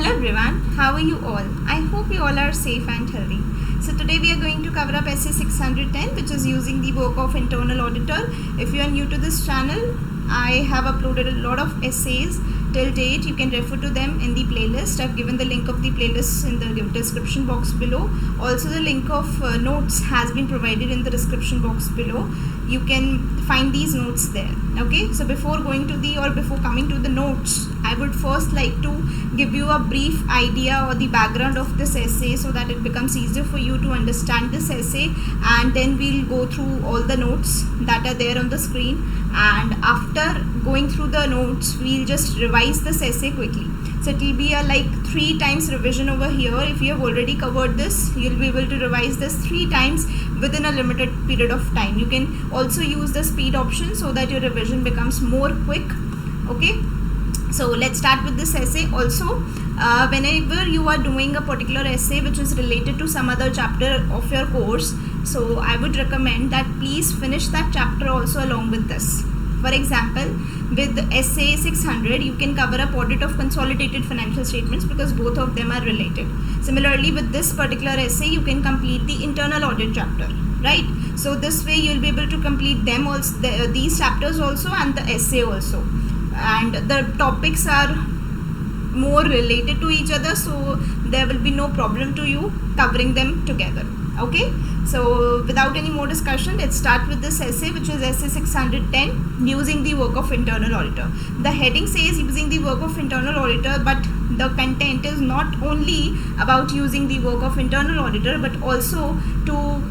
everyone, how are you all? I hope you all are safe and healthy. So today we are going to cover up Essay 610, which is using the work of internal auditor. If you are new to this channel, I have uploaded a lot of essays till date. You can refer to them in the playlist. I've given the link of the playlist in the description box below. Also the link of notes has been provided in the description box below. You can find these notes there. Okay, so before coming to the notes, I would first like to give you a brief idea or the background of this essay so that it becomes easier for you to understand this essay, and then we'll go through all the notes that are there on the screen, and after going through the notes we'll just revise this essay quickly. So it will be a like 3 times revision over here. If you have already covered this, you'll be able to revise this 3 times within a limited period of time. You can also use the speed option so that your revision becomes more quick. Okay, so let's start with this essay. Also, whenever you are doing a particular essay which is related to some other chapter of your course, so I would recommend that please finish that chapter also along with this. For example, with essay 600, you can cover up audit of consolidated financial statements because both of them are related. Similarly, with this particular essay, you can complete the internal audit chapter, right? So this way you'll be able to complete them also, these chapters also, and the essay also. And the topics are more related to each other, so there will be no problem to you covering them together. Okay, so without any more discussion, let's start with this essay, which is essay 610, using the work of internal auditor. The heading says using the work of internal auditor, but the content is not only about using the work of internal auditor, but also to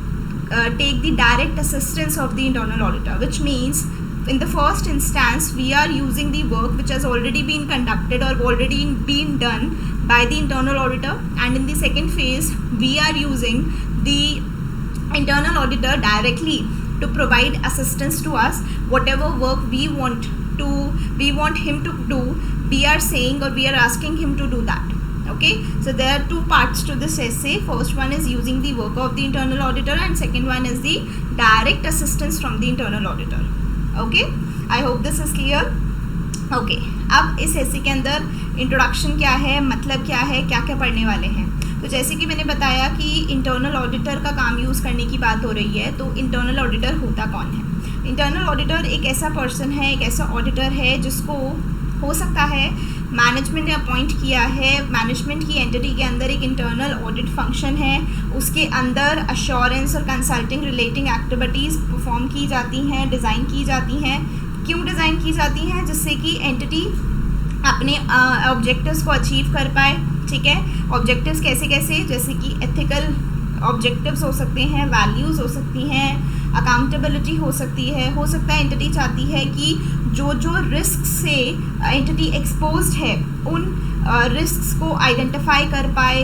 take the direct assistance of the internal auditor, which means in the first instance we are using the work which has already been conducted or already been done by the internal auditor, and in the second phase we are using the internal auditor directly to provide assistance to us. Whatever work we want him to do, we are saying or we are asking him to do that. Okay, so there are 2 parts to this essay. First one is using the work of the internal auditor, and second one is the direct assistance from the internal auditor. Okay, I hope this is clear. Okay, अब इस एसे के अंदर introduction क्या है, मतलब क्या है, क्या क्या पढ़ने वाले हैं. तो जैसे कि मैंने बताया कि इंटरनल ऑडिटर का काम यूज़ करने की बात हो रही है, तो इंटरनल ऑडिटर होता कौन है? इंटरनल ऑडिटर एक ऐसा पर्सन है, एक ऐसा ऑडिटर है जिसको हो सकता है मैनेजमेंट ने अपॉइंट किया है. मैनेजमेंट की एंटिटी के अंदर एक इंटरनल ऑडिट फंक्शन है, उसके अंदर अश्योरेंस और कंसल्टिंग रिलेटिंग एक्टिविटीज़ परफॉर्म की जाती हैं, डिज़ाइन की जाती हैं. क्यों डिज़ाइन की जाती हैं? जिससे कि एंटिटी अपने ऑब्जेक्टिव्स को अचीव कर पाए. ठीक है, ऑब्जेक्टिव्स कैसे कैसे, जैसे कि एथिकल ऑब्जेक्टिव्स हो सकते हैं, वैल्यूज़ हो सकती हैं, अकाउंटेबिलिटी हो सकती है. हो सकता है एंटिटी चाहती है कि जो रिस्क से एंटिटी एक्सपोज्ड है उन रिस्क्स को आइडेंटिफाई कर पाए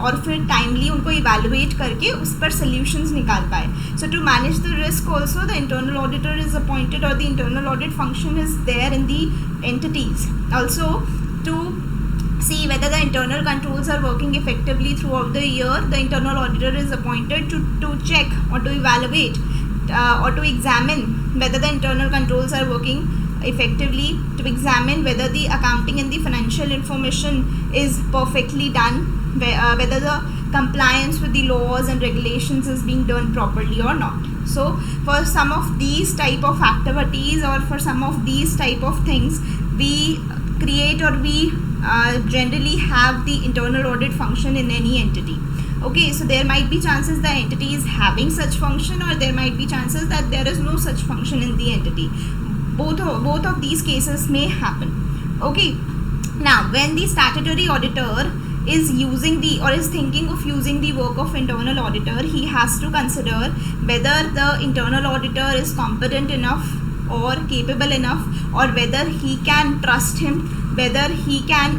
और फिर टाइमली उनको इवैल्यूएट करके उस पर सोल्यूशंस निकाल पाए. So to manage the risk also the internal auditor is appointed, और the internal audit function is there in the entities. Also to see whether the internal controls are working effectively throughout the year, the internal auditor is appointed to check or to evaluate or to examine whether the internal controls are working effectively, to examine whether the accounting and the financial information is perfectly done, whether the compliance with the laws and regulations is being done properly or not. So for some of these type of activities or for some of these type of things, we create or we generally have the internal audit function in any entity. Okay, so there might be chances the entity is having such function, or there might be chances that there is no such function in the entity. Both of these cases may happen. Okay, now when the statutory auditor is using the or is thinking of using the work of internal auditor, he has to consider whether the internal auditor is competent enough or capable enough, or whether he can trust him, whether he can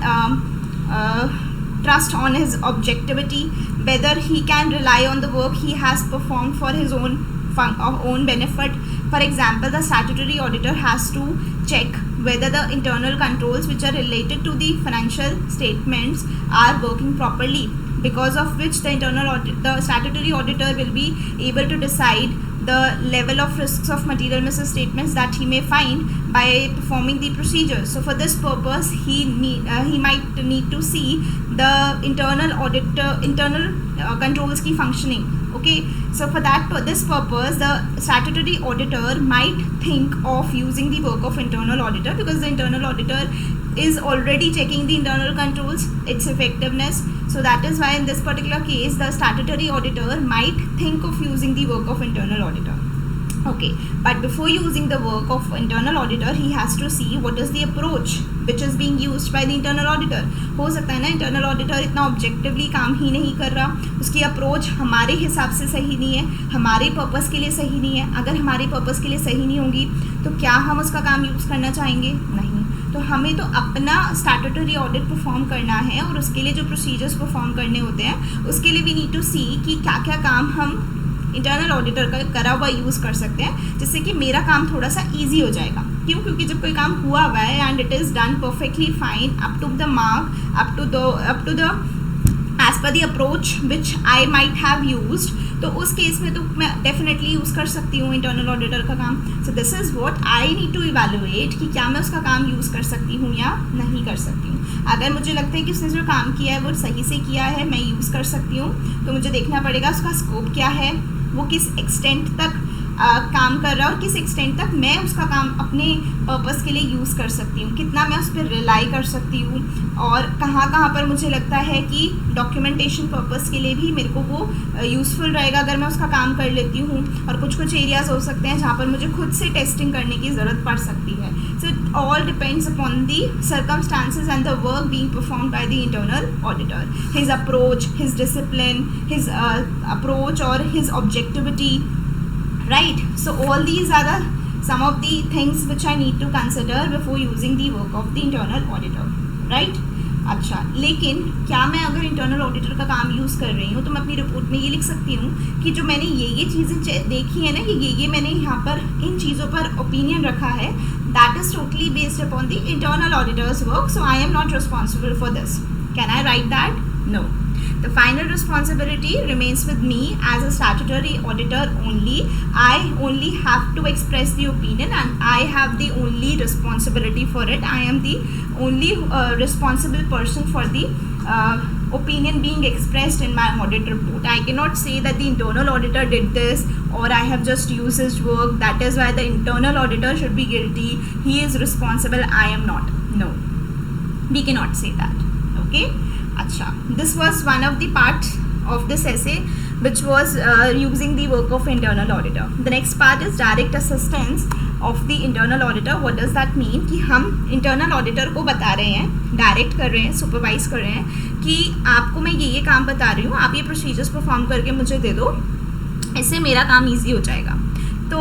trust on his objectivity, whether he can rely on the work he has performed for his own benefit. For example, the statutory auditor has to check whether the internal controls which are related to the financial statements are working properly, because of which the statutory auditor will be able to decide the level of risks of material misstatements that he may find by performing the procedure. So for this purpose, he might need to see the internal controls की functioning. Okay, so for this purpose, the statutory auditor might think of using the work of internal auditor, because the internal auditor is already checking the internal controls, its effectiveness. So that is why in this particular case, the statutory auditor might think of using the work of internal auditor. Okay, but before using the work of internal auditor, he has to see what is the approach which is being used by the internal auditor. हो सकता है ना internal auditor इतना objectively काम ही नहीं कर रहा, उसकी approach हमारे हिसाब से सही नहीं है, हमारे पर्पस के लिए सही नहीं है. अगर हमारे पर्पस के लिए सही नहीं होगी तो क्या हम उसका काम यूज़ करना चाहेंगे? नहीं. तो हमें तो अपना स्टैट्यूटरी ऑडिट परफॉर्म करना है, और उसके लिए जो प्रोसीजर्स परफॉर्म करने होते हैं उसके लिए वी नीड टू सी कि क्या क्या काम हम इंटरनल ऑडिटर का करा हुआ यूज़ कर सकते हैं, जिससे कि मेरा काम थोड़ा सा ईजी हो जाएगा. क्यों? क्योंकि जब कोई काम हुआ हुआ है and it is done perfectly fine up to the mark, up to the as per the approach which I might have used, तो उस केस में तो मैं डेफिनेटली यूज़ कर सकती हूँ इंटरनल ऑडिटर का काम. So this is what I need to evaluate कि क्या मैं उसका काम यूज़ कर सकती हूँ या नहीं कर सकती हूँ. अगर मुझे लगता है कि उसने जो काम किया है वो सही से किया है, मैं यूज़ कर सकती हूँ, तो मुझे देखना पड़ेगा उसका स्कोप क्या है, वो किस एक्सटेंट तक काम कर रहा है और किस एक्सटेंट तक मैं उसका काम अपने पर्पस के लिए यूज़ कर सकती हूँ, कितना मैं उस पर रिलाई कर सकती हूँ, और कहाँ पर मुझे लगता है कि डॉक्यूमेंटेशन पर्पस के लिए भी मेरे को वो यूज़फुल रहेगा अगर मैं उसका काम कर लेती हूँ. और कुछ एरियाज़ हो सकते हैं जहाँ पर मुझे खुद से टेस्टिंग करने की ज़रूरत पड़ सकती है. So it all depends upon the circumstances and the work being perform by the internal auditor, his approach, his discipline, his approach और his objectivity. Right, so all these are some of the things which I need to consider before using the work of the internal auditor. Right? अच्छा, लेकिन क्या मैं अगर internal auditor का काम use कर रही हूँ तो मैं अपनी रिपोर्ट में ये लिख सकती हूँ कि जो मैंने ये चीज़ें देखी है ना, कि ये मैंने यहाँ पर इन चीज़ों पर ओपिनियन रखा है, that is totally based upon the internal auditors work, so I am not responsible for this. Can I right that? No. The final responsibility remains with me as a statutory auditor only. I only have to express the opinion and I have the only responsibility for it. I am the only responsible person for the opinion being expressed in my audit report. I cannot say that the internal auditor did this or I have just used his work. That is why the internal auditor should be guilty. He is responsible. I am not. No. We cannot say that. Okay. अच्छा, this was one of the parts of this essay which was using the work of internal auditor. The next part is direct assistance of the internal auditor. What does that mean? कि हम internal auditor को बता रहे हैं, direct कर रहे हैं, supervise कर रहे हैं कि आपको मैं ये काम बता रही हूँ, आप ये प्रोसीजर्स परफॉर्म करके मुझे दे दो, इससे मेरा काम ईजी हो जाएगा. तो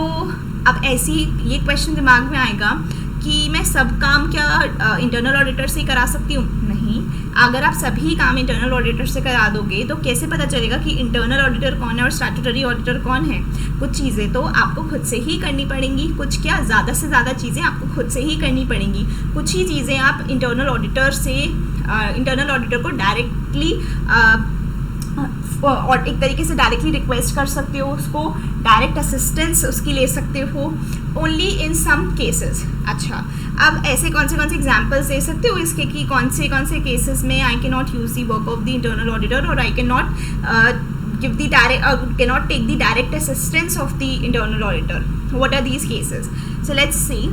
अब ऐसी ये क्वेश्चन दिमाग में आएगा कि मैं सब काम क्या इंटरनल ऑडिटर से करा सकती हूँ? नहीं. अगर आप सभी काम इंटरनल ऑडिटर से करा दोगे तो कैसे पता चलेगा कि इंटरनल ऑडिटर कौन है और स्टैट्यूटरी ऑडिटर कौन है? कुछ चीज़ें तो आपको खुद से ही करनी पड़ेंगी, कुछ क्या ज़्यादा से ज़्यादा चीज़ें आपको खुद से ही करनी पड़ेंगी. कुछ ही चीज़ें आप इंटरनल ऑडिटर को डायरेक्टली और एक तरीके से डायरेक्टली रिक्वेस्ट कर सकते हो, उसको डायरेक्ट असिस्टेंस उसकी ले सकते हो, ओनली इन सम केसेस. अच्छा, अब ऐसे कौन से एग्जांपल्स दे सकते हो इसके कि कौन से केसेस में I can not use the work of the internal auditor और I can not give the direct can not take the direct assistance of the internal auditor. What are these cases? So let's see.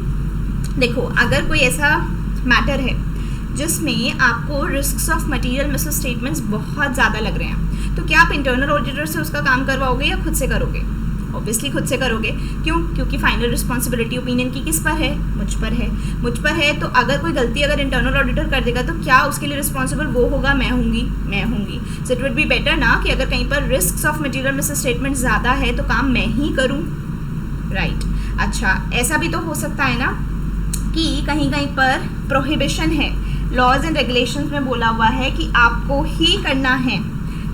देखो, अगर कोई ऐसा matter है जिसमें आपको risks of material misstatements बहुत ज़्यादा लग रहे हैं, तो क्या आप इंटरनल ऑडिटर से उसका काम करवाओगे या खुद से करोगे? ऑब्वियसली खुद से करोगे. क्यों? क्योंकि फाइनल रिस्पॉन्सिबिलिटी ओपिनियन की किस पर है? मुझ पर है. तो अगर कोई गलती अगर इंटरनल ऑडिटर कर देगा तो क्या उसके लिए रिस्पॉन्सिबल वो होगा? मैं होंगी. So it would be better ना कि अगर कहीं पर रिस्क्स ऑफ मटेरियल मिसस्टेटमेंट ज़्यादा है तो काम मैं ही करूँ. राइट. अच्छा, ऐसा भी तो हो सकता है ना कि कहीं पर प्रोहिबिशन है, लॉज एंड रेगुलेशंस में बोला हुआ है कि आपको ही करना है,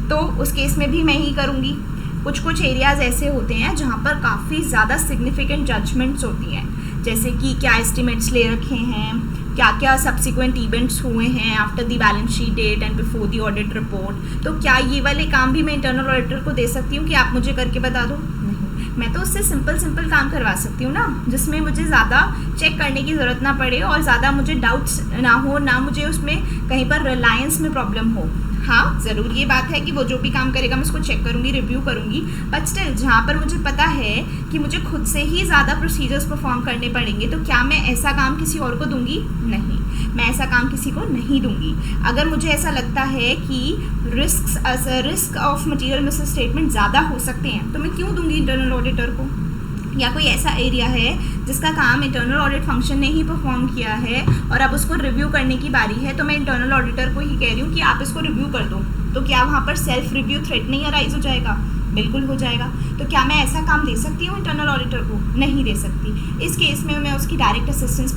तो उस केस में भी मैं ही करूँगी. कुछ एरियाज़ ऐसे होते हैं जहाँ पर काफ़ी ज़्यादा सिग्निफिकेंट जजमेंट्स होती हैं, जैसे कि क्या एस्टिमेट्स ले रखे हैं, क्या सब्सिक्वेंट इवेंट्स हुए हैं after the balance sheet date and before the audit report. तो क्या ये वाले काम भी मैं इंटरनल ऑडिटर को दे सकती हूँ कि आप मुझे करके बता दो? नहीं. मैं तो उससे सिंपल काम करवा सकती हूँ ना, जिसमें मुझे ज़्यादा चेक करने की ज़रूरत ना पड़े और ज़्यादा मुझे डाउट्स ना हो, ना मुझे उसमें कहीं पर रिलायंस में प्रॉब्लम हो। हाँ, ज़रूर ये बात है कि वो जो भी काम करेगा मैं उसको चेक करूँगी, रिव्यू करूँगी, बट स्टिल जहाँ पर मुझे पता है कि मुझे खुद से ही ज़्यादा प्रोसीजर्स परफॉर्म करने पड़ेंगे, तो क्या मैं ऐसा काम किसी और को दूँगी? नहीं, मैं ऐसा काम किसी को नहीं दूँगी। अगर मुझे ऐसा लगता है कि risk of material miss statement ज़्यादा हो सकते हैं, तो मैं क्यों दूँगी इंटरनल ऑडिटर को? या कोई ऐसा एरिया है जिसका काम इंटरनल ऑडिट फंक्शन ने ही परफॉर्म किया है और अब उसको रिव्यू करने की बारी है, तो मैं इंटरनल ऑडिटर को ही कह रही हूँ कि आप इसको रिव्यू कर दो, तो क्या वहाँ पर सेल्फ रिव्यू थ्रेटनिंग अराइज हो जाएगा? बिल्कुल हो जाएगा। तो क्या मैं ऐसा काम दे सकती हूँ इंटरनल ऑडिटर को? नहीं दे सकती। इस केस में मैं उसकी डायरेक्ट असिस्टेंस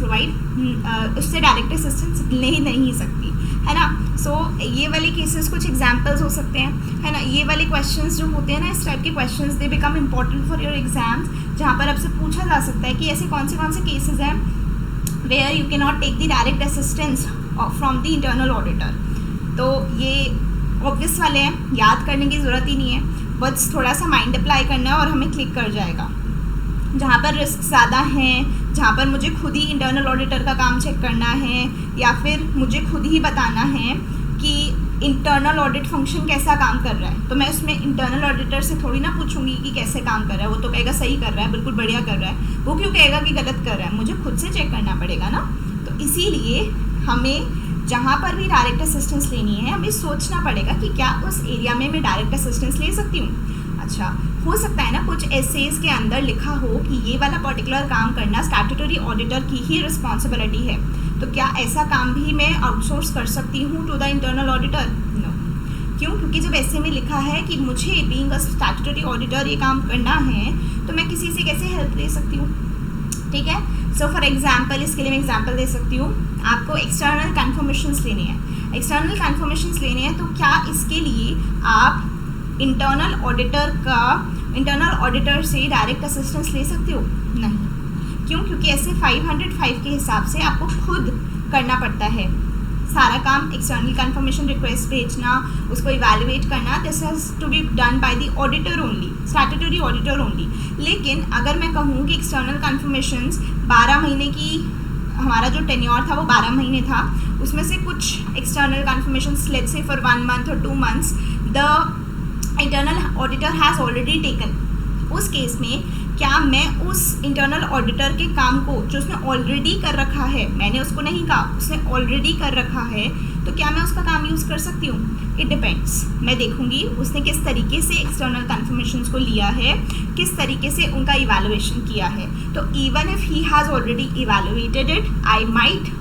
उससे डायरेक्ट असिस्टेंस ले नहीं सकती, है ना। सो ये वाले केसेस कुछ एग्जांपल्स हो सकते हैं, है ना। ये वाले क्वेश्चंस जो होते हैं ना, इस टाइप के questions they become important for your exams, जहाँ पर आपसे पूछा जा सकता है कि ऐसे कौन से केसेस हैं where you can not take the direct assistance from the internal auditor. तो ये ऑब्वियस वाले हैं, याद करने की ज़रूरत ही नहीं है, बस थोड़ा सा माइंड अप्लाई करना है और हमें क्लिक कर जाएगा। जहाँ पर रिस्क ज़्यादा हैं, जहाँ पर मुझे खुद ही इंटरनल ऑडिटर का काम चेक करना है या फिर मुझे खुद ही बताना है कि इंटरनल ऑडिट फंक्शन कैसा काम कर रहा है, तो मैं उसमें इंटरनल ऑडिटर से थोड़ी ना पूछूंगी कि कैसे काम कर रहा है। वो तो कहेगा सही कर रहा है, बिल्कुल बढ़िया कर रहा है। वो क्यों कहेगा कि गलत कर रहा है? मुझे खुद से चेक करना पड़ेगा ना। तो इसीलिए हमें जहाँ पर भी डायरेक्ट असिस्टेंस लेनी है, हमें सोचना पड़ेगा कि क्या उस एरिया में मैं डायरेक्ट असिस्टेंस ले सकती हूँ। अच्छा, हो सकता है ना कुछ एसेज के अंदर लिखा हो कि ये वाला पर्टिकुलर काम करना स्टैट्यूटरी ऑडिटर की ही रिस्पॉन्सिबिलिटी है, तो क्या ऐसा काम भी मैं आउटसोर्स कर सकती हूँ to the internal auditor? No. क्यों? क्योंकि जब ऐसे में लिखा है कि मुझे बीइंग अ स्टैट्यूटरी ऑडिटर ये काम करना है, तो मैं किसी से कैसे हेल्प ले सकती हूँ? ठीक है। सो फॉर एग्जाम्पल, इसके लिए मैं एग्जाम्पल दे सकती हूँ। आपको एक्सटर्नल कन्फर्मेशंस लेनी है, एक्सटर्नल कन्फर्मेशंस लेनी है, तो क्या इसके लिए आप इंटरनल ऑडिटर से डायरेक्ट असिस्टेंस ले सकते हो? नहीं। क्यों? क्योंकि ऐसे 505 के हिसाब से आपको खुद करना पड़ता है सारा काम। एक्सटर्नल कन्फर्मेशन रिक्वेस्ट भेजना, उसको इवैल्यूएट करना, this has to be done by the auditor only, statutory auditor only. लेकिन अगर मैं कहूँ कि एक्सटर्नल कन्फर्मेशंस 12 महीने की, हमारा जो टेन्योर था वो 12 महीने था, उसमें से कुछ external conformations let's say for 1 month और 2 months the internal auditor has already taken, उस केस में क्या मैं उस इंटरनल ऑडिटर के काम को जो उसने ऑलरेडी कर रखा है, मैंने उसको नहीं कहा, उसने ऑलरेडी कर रखा है, तो क्या मैं उसका काम यूज़ कर सकती हूँ? It depends. मैं देखूंगी उसने किस तरीके से एक्सटर्नल कन्फर्मेशंस को लिया है, किस तरीके से उनका इवैल्यूएशन किया है। तो even if he has already evaluated it, I might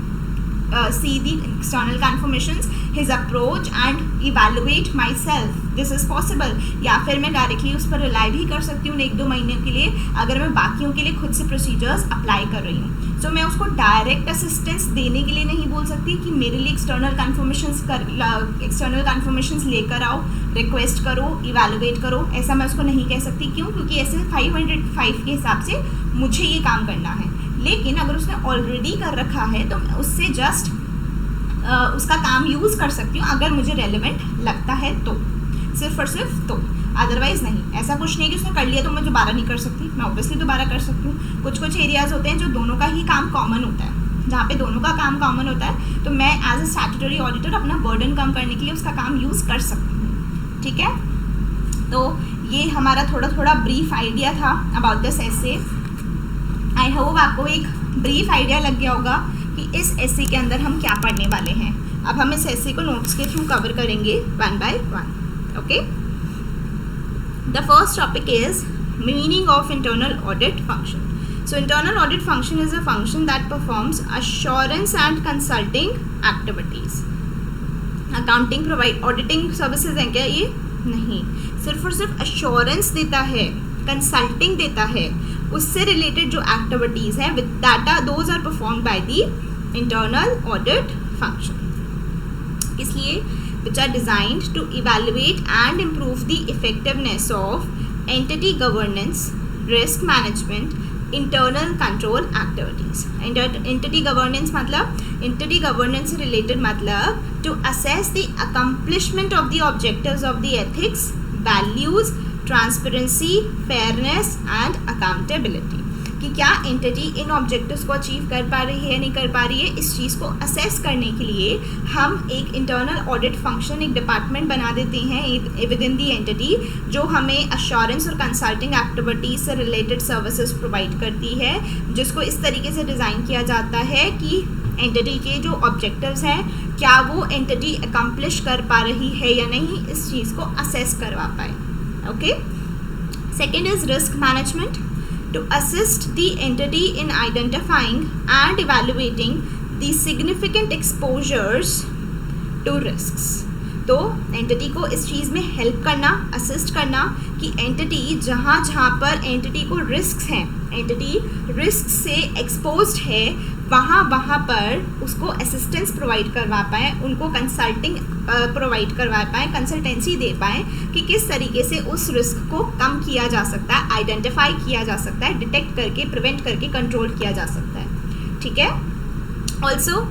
see the external confirmations, his approach and evaluate myself, this is possible। या फिर मैं डायरेक्टली उस पर रिलाई भी कर सकती हूँ 1-2 महीने के लिए, अगर मैं बाकियों के लिए खुद से प्रोसीजर्स अप्लाई कर रही हूँ। सो मैं उसको डायरेक्ट असिस्टेंस देने के लिए नहीं बोल सकती कि मेरे लिए एक्सटर्नल कन्फर्मेशंस लेकर आओ, रिक्वेस्ट करो, इवैल्यूएट करो, ऐसा मैं उसको नहीं कह सकती। क्यों? क्योंकि ऐसे 505 के हिसाब से मुझे ये काम करना है। लेकिन अगर उसने ऑलरेडी कर रखा है तो मैं उससे जस्ट उसका काम यूज़ कर सकती हूँ अगर मुझे रेलेवेंट लगता है तो, सिर्फ और सिर्फ तो, अदरवाइज़ नहीं। ऐसा कुछ नहीं कि उसने कर लिया तो मैं दोबारा नहीं कर सकती, मैं ऑब्वियसली दोबारा कर सकती हूँ। कुछ एरियाज़ होते हैं जो दोनों का ही काम कॉमन होता है, जहाँ पे दोनों का काम कॉमन होता है, तो मैं एज अ स्टैट्यूटरी ऑडिटर अपना बर्डन कम करने के लिए उसका काम यूज़ कर सकती हूँ। ठीक है। तो ये हमारा थोड़ा ब्रीफ आइडिया था about this essay. I hope आपको एक ब्रीफ आइडिया लग गया होगा कि इस एसे के अंदर हम क्या पढ़ने वाले हैं। अब हम इस एसे को नोट्स के थ्रू कवर करेंगे 1 by 1। Okay. The first topic is meaning of internal audit function. So internal audit function is a function that performs assurance and consulting activities. Accounting provide auditing services हैं क्या ये? नहीं, सिर्फ और सिर्फ assurance देता है, कंसल्टिंग देता है, उससे रिलेटेड जो एक्टिविटीज़ हैं with data, those are performed by the internal audit function. इसलिए which are designed to evaluate and improve the effectiveness of entity governance, risk management, internal control activities. Entity governance मतलब, entity governance से related मतलब to assess the accomplishment of the objectives of the ethics, values, transparency, fairness and accountability, कि क्या entity इन objectives को achieve कर पा रही है नहीं कर पा रही है। इस चीज़ को असेस करने के लिए हम एक इंटरनल ऑडिट फंक्शन, एक डिपार्टमेंट बना देते हैं विद इन दी एंटिटी, जो हमें अश्योरेंस और कंसल्टिंग एक्टिविटीज़ से रिलेटेड सर्विसेज प्रोवाइड करती है, जिसको इस तरीके से डिज़ाइन किया जाता है कि एंटिटी के जो ऑब्जेक्टिव्स हैं क्या वो एंटिटी अकम्प्लिश कर पा रही है या नहीं, इस चीज़ को असेस करवा पाए। Okay, second is risk management, to assist the entity in identifying and evaluating the significant exposures to risks। तो एंटिटी को इस चीज़ में हेल्प करना, असिस्ट करना कि एंटिटी जहाँ जहाँ पर एंटिटी को रिस्क हैं, एंटिटी रिस्क से एक्सपोज्ड है, वहाँ पर उसको असिस्टेंस प्रोवाइड करवा पाएँ, उनको कंसल्टिंग प्रोवाइड करवा पाएँ, कंसल्टेंसी दे पाएँ कि किस तरीके से उस रिस्क को कम किया जा सकता है, आइडेंटिफाई किया जा सकता है, डिटेक्ट करके, प्रिवेंट करके कंट्रोल किया जा सकता है। ठीक है। Also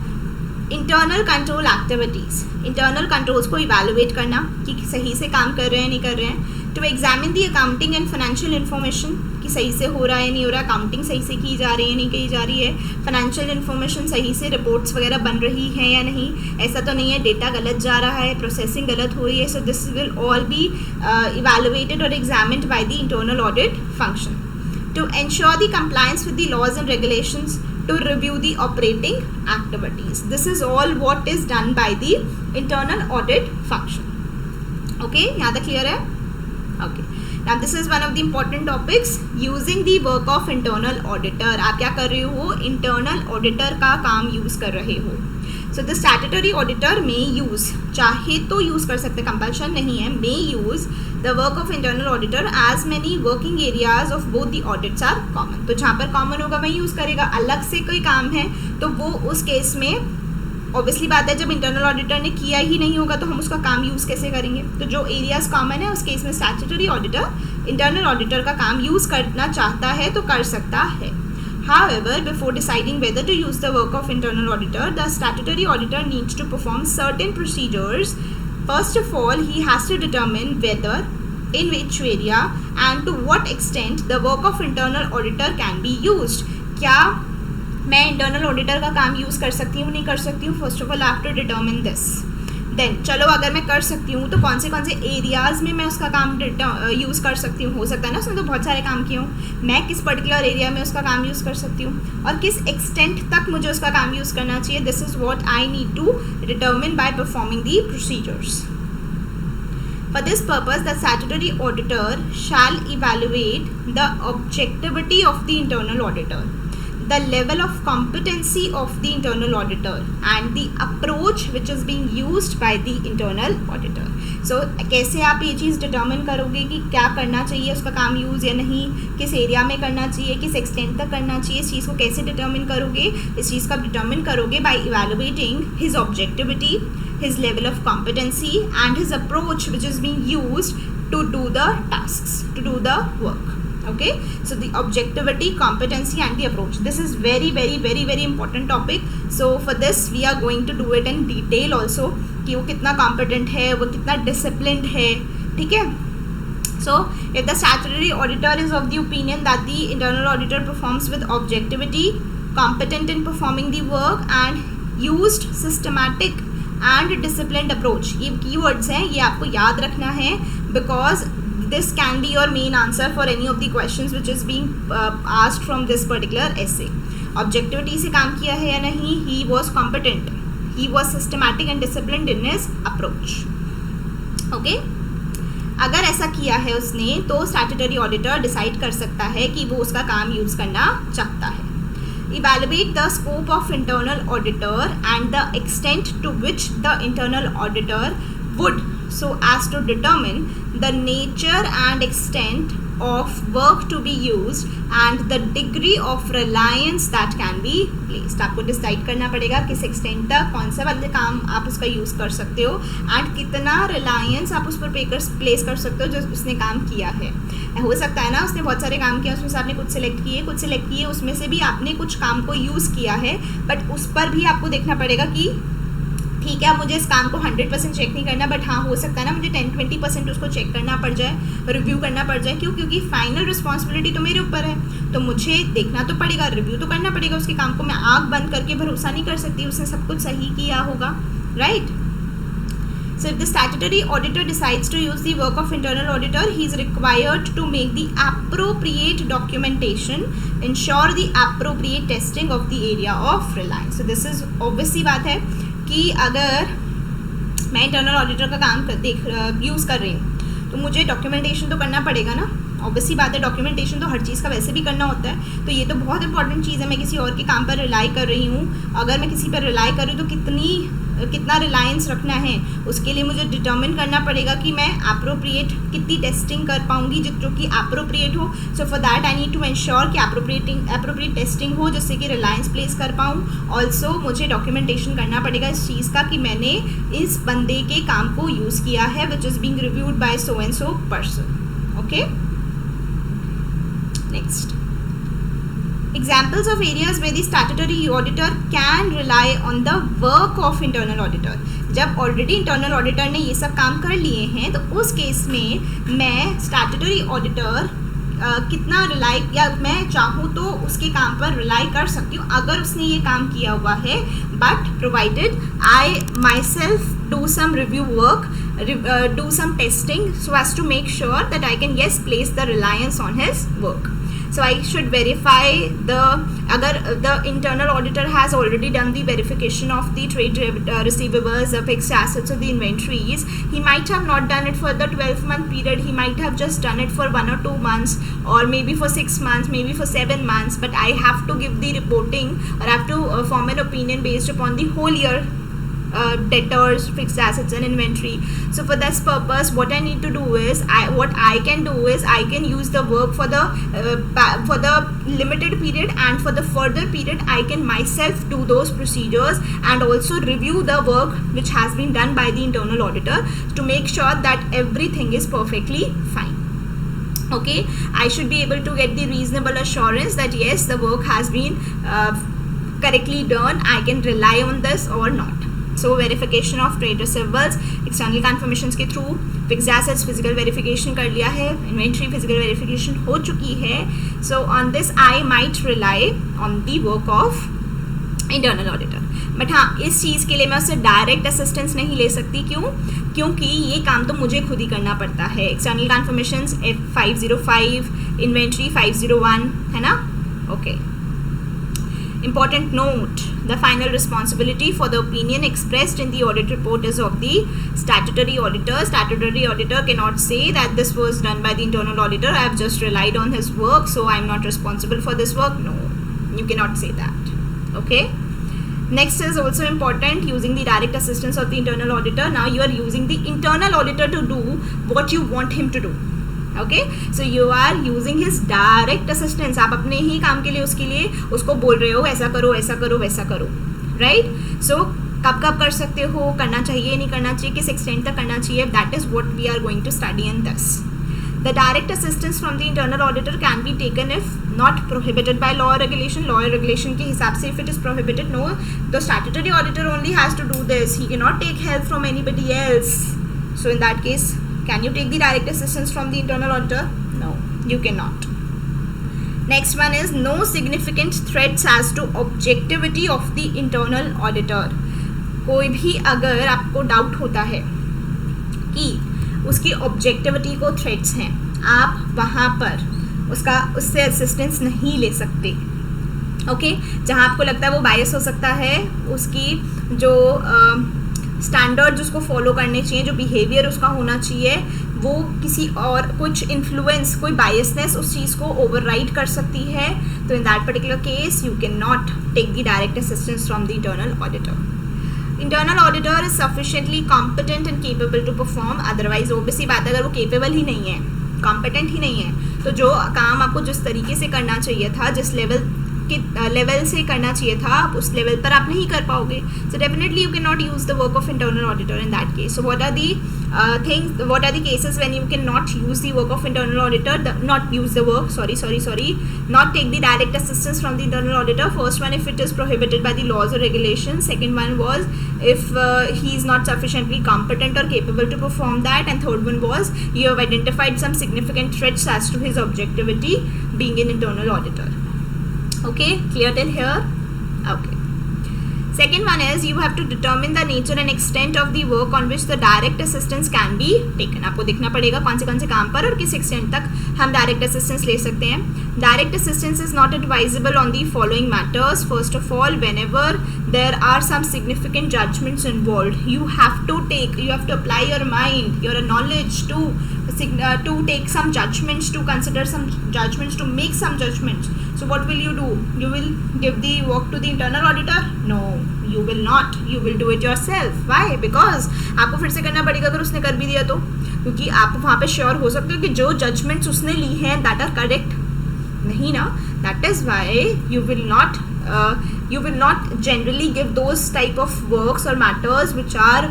internal control activities, internal controls को इवैल्यूएट करना कि सही से काम कर रहे हैं नहीं कर रहे हैं। To examine the accounting and financial information, कि सही से हो रहा है नहीं हो रहा, अकाउंटिंग सही से की जा रही है नहीं की जा रही है, फाइनेंशियल इन्फॉर्मेशन सही से रिपोर्ट्स वगैरह बन रही है या नहीं, ऐसा तो नहीं है डेटा गलत जा रहा है, प्रोसेसिंग गलत हो रही है। So this will all be evaluated और examined by the internal audit function. To ensure the compliance with the laws and regulations, to review the operating activities. This is all what is done by the internal audit function. Okay, यहाँ तक clear है? Okay. Now this is one of the important topics, using the work of internal auditor. आप क्या कर रहे हो? Internal auditor का काम use कर रहे हो। So the statutory auditor may use, चाहे तो use कर सकते, compulsion नहीं है, may use the work of internal auditor as many working areas of both the audits are common। तो जहाँ पर common होगा वही यूज़ करेगा, अलग से कोई काम है तो वो उस केस में ऑब्वियसली बात है, जब इंटरनल ऑडिटर ने किया ही नहीं होगा तो हम उसका काम यूज़ कैसे करेंगे। तो जो एरियाज कॉमन है उस केस में स्टैट्यूटरी ऑडिटर इंटरनल ऑडिटर का काम यूज़ करना चाहता है तो कर सकता है। However, before deciding whether to use the work of internal auditor, the statutory auditor needs to perform certain procedures. First of all, he has to determine whether, in which area and to what extent the work of internal auditor can be used। क्या मैं internal auditor का काम use कर सकती हूँ नहीं कर सकती हूँ? First of all I have to determine this. Then चलो अगर मैं कर सकती हूँ तो कौन से एरियाज़ में मैं उसका काम यूज़ कर सकती हूँ। हो सकता है ना उसने तो बहुत सारे काम किए हूँ, मैं किस पर्टिकुलर एरिया में उसका काम यूज़ कर सकती हूँ और किस एक्सटेंट तक मुझे उसका काम यूज़ करना चाहिए। This is what I need to determine by performing the procedures. For this purpose, the statutory auditor shall evaluate the objectivity of the internal auditor, the level of competency of the internal auditor and the approach which is being used by the internal auditor। So कैसे आप ये चीज़ determine करोगे कि क्या करना चाहिए उसका काम यूज़ या नहीं, किस एरिया में करना चाहिए, किस एक्सटेंट तक करना चाहिए, इस चीज़ को कैसे डिटर्मिन करोगे? इस चीज़ को आप डिटर्मिन करोगे by evaluating his objectivity, his level of competency and his approach which is being used to do the tasks, to do the work। Okay, so the objectivity, competency and the approach, this is very important topic। So for this we are going to do it in detail also कि वो कितना competent है, वो कितना disciplined है। ठीक है। So if the statutory auditor is of the opinion that the internal auditor performs with objectivity, competent in performing the work and used systematic and disciplined approach, ये keywords हैं, ये आपको याद रखना है because this can be your main answer for any of the questions which is being asked from this particular essay। objectivity से काम किया है या नहीं, he was competent, he was systematic and disciplined in his approach। okay, अगर ऐसा किया है उसने तो स्टैट्यूटरी ऑडिटर डिसाइड कर सकता है कि वो उसका काम यूज़ करना चाहता है। Evaluate the scope of internal auditor and the extent to which the internal auditor would, so as to determine the nature and extent of work to be used and the degree of reliance that can be placed। आपको decide करना पड़ेगा किस extent तक कौन सा वाले काम आप उसका यूज़ कर सकते हो एंड कितना रिलायंस आप उस पर प्लेस कर सकते हो जो उसने काम किया है। हो सकता है ना उसने बहुत सारे काम किया, उसमें से आपने कुछ सिलेक्ट किए, उसमें से भी आपने कुछ काम को यूज़ किया है, बट उस पर भी आपको देखना पड़ेगा कि ठीक है, अब मुझे इस काम को 100% चेक नहीं करना, बट हाँ हो सकता है ना मुझे 10-20% उसको चेक करना पड़ जाए, रिव्यू करना पड़ जाए। क्यों? क्योंकि फाइनल रिस्पॉन्सिबिलिटी तो मेरे ऊपर है, तो मुझे देखना तो पड़ेगा, रिव्यू तो करना पड़ेगा उसके काम को। मैं आँख बंद करके भरोसा नहीं कर सकती उसने सब कुछ सही किया होगा, right? So if the statutory auditor decides to use the work of internal auditor, he is required to make the appropriate documentation, ensure the appropriate testing of the area of reliance. So this is obvious सी बात है कि अगर मैं internal auditor का काम use कर रही हूँ तो मुझे डॉक्यूमेंटेशन तो करना पड़ेगा ना। ऑब्वियस सी बात है, डॉक्यूमेंटेशन तो हर चीज़ का वैसे भी करना होता है, तो ये तो बहुत इंपॉर्टेंट चीज़ है। मैं किसी और के काम पर रिलाई कर रही हूँ, अगर मैं किसी पर रिलाई कर रही हूँ तो कितना रिलायंस रखना है, उसके लिए मुझे डिटर्मिन करना पड़ेगा कि मैं अप्रोप्रिएट कितनी टेस्टिंग कर पाऊँगी जो कि अप्रोप्रिएट हो। So for that I need to ensure कि अप्रोप्रिएट टेस्टिंग हो जिससे कि रिलायंस प्लेस कर पाऊँ। ऑल्सो मुझे डॉक्यूमेंटेशन करना पड़ेगा इस चीज़ का कि मैंने इस बंदे के काम को यूज़ किया है, which is being reviewed by so and so person. Okay, next, examples of areas where the statutory auditor can rely on the work of internal auditor. जब ऑलरेडी इंटरनल ऑडिटर ने ये सब काम कर लिए हैं तो उस केस में मैं स्टैट्यूटरी ऑडिटर कितना रिलाई, या मैं चाहूँ तो उसके काम पर रिलाई कर सकती हूँ अगर उसने ये काम किया हुआ है, but provided I my self do some review work, do some testing so as to make sure that I can place the reliance on his work. So I should verify agar the internal auditor has already done the verification of the trade receivables, the fixed assets of the inventories. He might have not done it for the 12-month period. He might have just done it for 1 or 2 months, or maybe for 6 months, maybe for 7 months. But I have to give the reporting, or I have to form an opinion based upon the whole year debtors, fixed assets and inventory. So for this purpose, what I need to do is, I can use the work for the limited period, and for the further period I can myself do those procedures and also review the work which has been done by the internal auditor to make sure that everything is perfectly fine. Okay, I should be able to get the reasonable assurance that yes, the work has been correctly done. I can rely on this or not. So verification of trade receivables external confirmations के through, fixed assets physical verification कर लिया है, inventory physical verification हो चुकी है. So on this I might rely on the work of internal auditor. But हाँ, इस चीज़ के लिए मैं उससे डायरेक्ट असिस्टेंस नहीं ले सकती. क्यों? क्योंकि ये काम तो मुझे खुद ही करना पड़ता है. एक्सटर्नल कन्फर्मेशंस 505, इन्वेंट्री 501 है ना. Okay. Important note: the final responsibility for the opinion expressed in the audit report is of the statutory auditor. Statutory auditor cannot say that this was done by the internal auditor. I have just relied on his work, so I am not responsible for this work. No, you cannot say that. Okay. Next is also important, using the direct assistance of the internal auditor. Now you are using the internal auditor to do what you want him to do. Okay, so you are using his direct assistance. आप अपने ही काम के लिए उसके लिए उसको बोल रहे हो ऐसा करो, ऐसा करो, वैसा करो, राइट. सो कब कब कर सकते हो, करना चाहिए, नहीं करना चाहिए, किस एक्सटेंट तक करना चाहिए, that is what we are going to study in this. The direct assistance from the internal auditor can be taken if not prohibited by law or regulation. Law or regulation के हिसाब से if it is prohibited, no, the statutory auditor only has to do this. He cannot take help from anybody else. So in that case, can you take the direct assistance from the internal auditor? No, you cannot. Next one is no significant threats as to objectivity of the internal auditor. कोई भी अगर आपको doubt होता है कि उसकी objectivity को threats हैं, आप वहाँ पर उससे असिस्टेंस नहीं ले सकते. ओके, जहाँ आपको लगता है वो बायस हो सकता है, उसकी जो स्टैंडर्ड उसको फॉलो करने चाहिए, जो बिहेवियर उसका होना चाहिए, वो किसी और कुछ इन्फ्लुएंस, कोई बायसनेस उस चीज़ को ओवरराइड कर सकती है. तो in that particular case you can not take the direct assistance from the internal auditor. Internal auditor is sufficiently competent and capable to perform. Otherwise obviously बात है, अगर वो केपेबल ही नहीं है, कॉम्पिटेंट ही नहीं है, तो जो काम आपको जिस तरीके से करना चाहिए था, जिस लेवल के लेवल से करना चाहिए था, आप उस लेवल पर आप नहीं कर पाओगे. So definitely you can not use the work of internal auditor in that case. So what are the things, what are the cases when you cannot use the work of internal auditor, not take the direct assistance from the internal auditor? First one, if it is prohibited by the laws or regulations. Second one was if he is not sufficiently competent or capable to perform that. And third one was you have identified some significant threats as to his objectivity being an internal auditor. Okay, clear till here? Okay. Second one is you have to determine the nature and extent of the work on which the direct assistance can be taken. आपको देखना पड़ेगा कौन से काम पर और किस extent तक हम डायरेक्ट असिस्टेंस ले सकते हैं. Direct assistance is not advisable on the following matters. First of all, whenever there are some significant judgments involved, you have to apply your mind, your knowledge to take some judgments, to consider some judgments, to make some judgments. So what will you do? You will give the work to the internal auditor? No, you will not. You will do it yourself. Why? Because आपको फिर से करना पड़ेगा अगर उसने कर भी दिया तो, क्योंकि आप वहाँ पे श्योर हो सकते हो कि जो जजमेंट्स उसने ली हैं दैट आर करेक्ट नहीं ना. That is why you will not generally give those type of works or matters which are